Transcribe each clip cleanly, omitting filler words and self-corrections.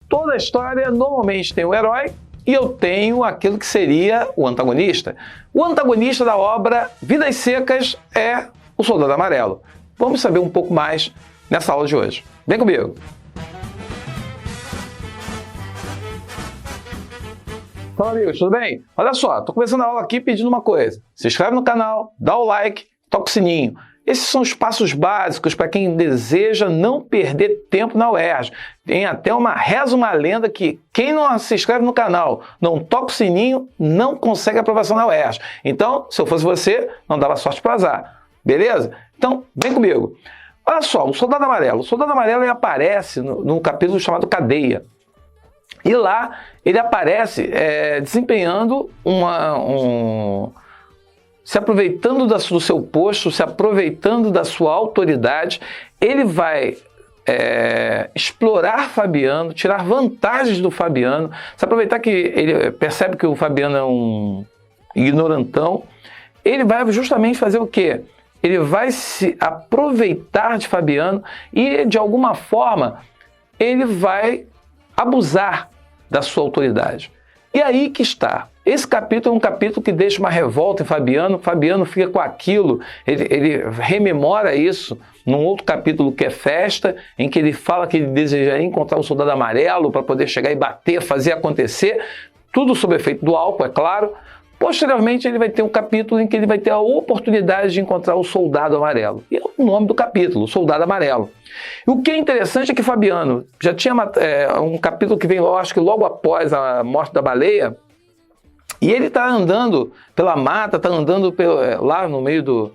toda a história normalmente tem o herói e eu tenho aquilo que seria o antagonista. O antagonista da obra Vidas Secas é o Soldado Amarelo. Vamos saber um pouco mais nessa aula de hoje. Vem comigo! Fala, amigos, tudo bem? Olha só, estou começando a aula aqui pedindo uma coisa. Se inscreve no canal, dá o like, toca o sininho. Esses são os passos básicos para quem deseja não perder tempo na UERJ. Tem até reza uma lenda que quem não se inscreve no canal, não toca o sininho, não consegue aprovação na UERJ. Então, se eu fosse você, não dava sorte para azar. Beleza? Então, vem comigo. Olha só, o Soldado Amarelo. O Soldado Amarelo ele aparece no capítulo chamado Cadeia. E lá ele aparece desempenhando se aproveitando do seu posto, se aproveitando da sua autoridade. Ele vai explorar Fabiano, tirar vantagens do Fabiano, se aproveitar que ele percebe que o Fabiano é um ignorantão. Ele vai justamente fazer o quê? Ele vai se aproveitar de Fabiano e, de alguma forma, ele vai abusar da sua autoridade. E aí que está. Esse capítulo é um capítulo que deixa uma revolta em Fabiano. Fabiano fica com aquilo, ele rememora isso num outro capítulo que é Festa, em que ele fala que ele desejaria encontrar o Soldado Amarelo para poder chegar e bater, fazer acontecer. Tudo sob efeito do álcool, é claro. Posteriormente, ele vai ter um capítulo em que ele vai ter a oportunidade de encontrar o Soldado Amarelo. E é o nome do capítulo, Soldado Amarelo. E o que é interessante é que Fabiano já tinha um capítulo que vem, eu acho que logo após a morte da baleia, e ele está andando pela mata, está andando lá no meio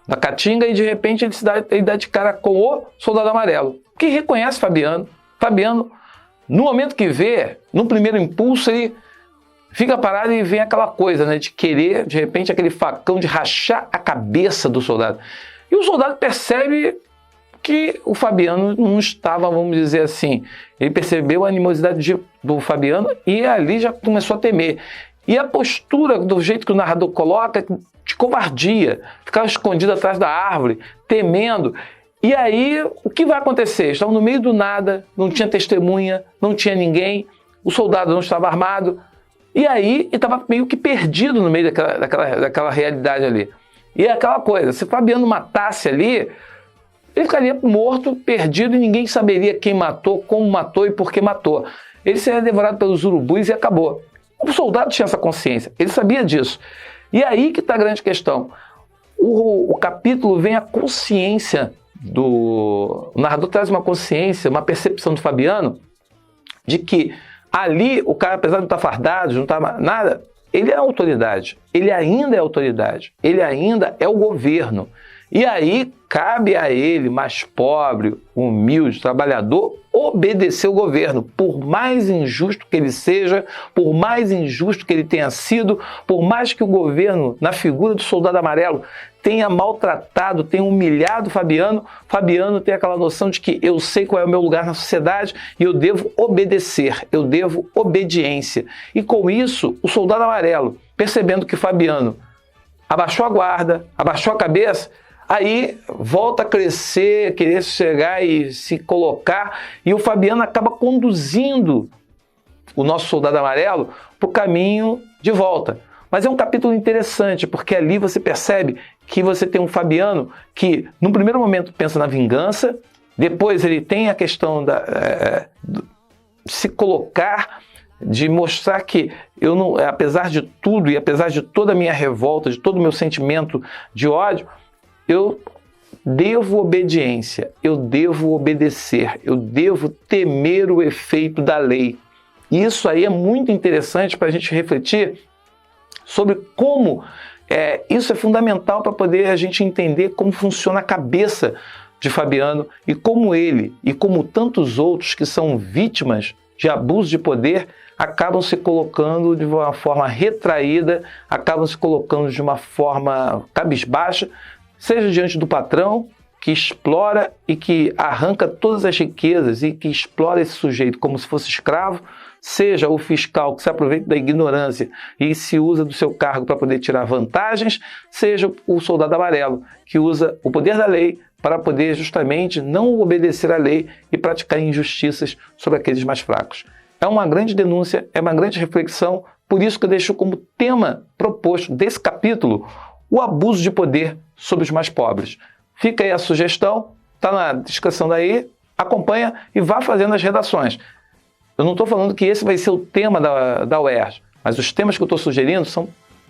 da caatinga, e de repente ele dá de cara com o Soldado Amarelo, que reconhece Fabiano. Fabiano, no momento que vê, no primeiro impulso, ele fica parado e vem aquela coisa, né, de querer, de repente, aquele facão de rachar a cabeça do soldado. E o soldado percebe que o Fabiano não estava, vamos dizer assim, ele percebeu a animosidade do Fabiano e ali já começou a temer. E a postura, do jeito que o narrador coloca, de covardia, ficava escondido atrás da árvore, temendo. E aí, o que vai acontecer? Estavam no meio do nada, não tinha testemunha, não tinha ninguém, o soldado não estava armado. E aí, ele estava meio que perdido no meio daquela realidade ali. E é aquela coisa, se Fabiano matasse ali, ele ficaria morto, perdido, e ninguém saberia quem matou, como matou e por que matou. Ele seria devorado pelos urubus e acabou. O soldado tinha essa consciência, ele sabia disso. E aí que está a grande questão. O capítulo vem a consciência o narrador traz uma consciência, uma percepção do Fabiano, de que ali, o cara, apesar de não estar fardado, de não estar nada, ele é autoridade, ele ainda é autoridade, ele ainda é o governo. E aí cabe a ele, mais pobre, humilde, trabalhador, obedecer o governo, por mais injusto que ele seja, por mais injusto que ele tenha sido, por mais que o governo, na figura do Soldado Amarelo, tenha maltratado, tenha humilhado Fabiano. Fabiano tem aquela noção de que eu sei qual é o meu lugar na sociedade e eu devo obedecer, eu devo obediência. E com isso, o Soldado Amarelo, percebendo que Fabiano abaixou a guarda, abaixou a cabeça, aí volta a crescer, querer chegar e se colocar, e o Fabiano acaba conduzindo o nosso Soldado Amarelo para o caminho de volta. Mas é um capítulo interessante, porque ali você percebe que você tem um Fabiano que, no primeiro momento, pensa na vingança, depois ele tem a questão de se colocar, de mostrar que eu não, apesar de tudo e apesar de toda a minha revolta, de todo o meu sentimento de ódio, eu devo obediência, eu devo obedecer, eu devo temer o efeito da lei. E isso aí é muito interessante para a gente refletir sobre como isso é fundamental para poder a gente entender como funciona a cabeça de Fabiano e como ele e como tantos outros que são vítimas de abuso de poder acabam se colocando de uma forma retraída, acabam se colocando de uma forma cabisbaixa, seja diante do patrão que explora e que arranca todas as riquezas e que explora esse sujeito como se fosse escravo, seja o fiscal que se aproveita da ignorância e se usa do seu cargo para poder tirar vantagens, seja o Soldado Amarelo que usa o poder da lei, para poder justamente não obedecer à lei e praticar injustiças sobre aqueles mais fracos. É uma grande denúncia, é uma grande reflexão, por isso que eu deixo como tema proposto desse capítulo o abuso de poder sobre os mais pobres. Fica aí a sugestão, está na descrição daí, acompanha e vá fazendo as redações. Eu não estou falando que esse vai ser o tema da UERJ, mas os temas que eu estou sugerindo são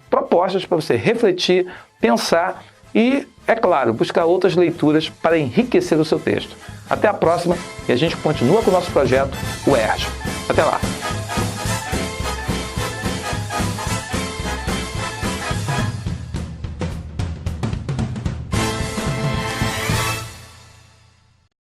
propostas para você refletir, pensar e, é claro, buscar outras leituras para enriquecer o seu texto. Até a próxima e a gente continua com o nosso projeto UERJ. Até lá!